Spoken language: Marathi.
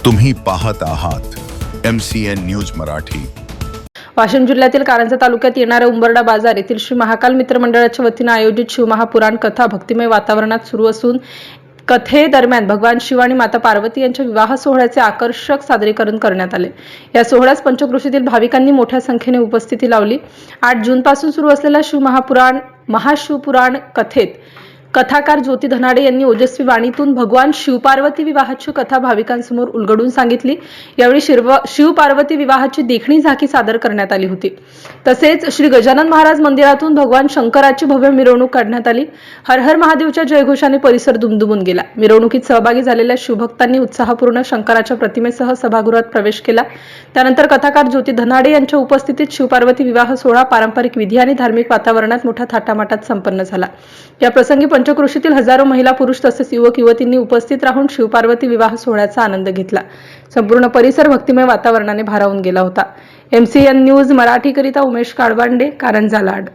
तुम्ही पाहत आहात MCN न्यूज मराठी। वाशिम जिल्ह्यातील कारंजा तालुक्यात येणाऱ्या उंबरडा बाजार येथील श्री महाकाल मित्र मंडळाच्या वतीने आयोजित शिवमहापुराण कथा भक्तिमय वातावरणात सुरू असून कथेदरम्यान भगवान शिव आणि माता पार्वती यांच्या विवाह सोहळ्याचे आकर्षक सादरीकरण करण्यात आले। या सोहळ्यास पंचक्रोशीतील भाविकांनी मोठ्या संख्येने उपस्थिती लावली। 8 जून पासून सुरू असलेल्या महाशिवपुराण कथेत कथाकार ज्योती धनाडे यांनी ओजस्वी वाणीतून भगवान शिव-पार्वती विवाहाची कथा भाविकांसमोर उलगडून सांगितली। यावेळी शिव-पार्वती विवाहाची देखणी झाकी सादर करण्यात आली होती। तसेच श्री गजानन महाराज मंदिरातून भगवान शंकराची भव्य मिरवणूक काढण्यात आली। हर हर महादेवच्या जयघोषाने परिसर दुमदुमून गेला। मिरवणुकीत सहभागी झालेल्या शिवभक्तांनी उत्साहपूर्ण शंकराच्या प्रतिमेसह सभागृहात प्रवेश केला। त्यानंतर कथाकार ज्योती धनाडे यांच्या उपस्थितीत शिव-पार्वती विवाह सोहळा पारंपरिक विधी आणि धार्मिक वातावरणात मोठ्या थाटामाटात संपन्न झाला। या प्रसंगी पंचक्रोशीतील हजारो महिला पुरुष तसेच युवक युवतींनी उपस्थित राहून शिवपार्वती विवाह सोहळ्याचा आनंद घेतला। संपूर्ण परिसर भक्तिमय वातावरणाने भारावून गेला होता। MCN न्यूज मराठी करिता उमेश काळबांडे, कारंजा लाड।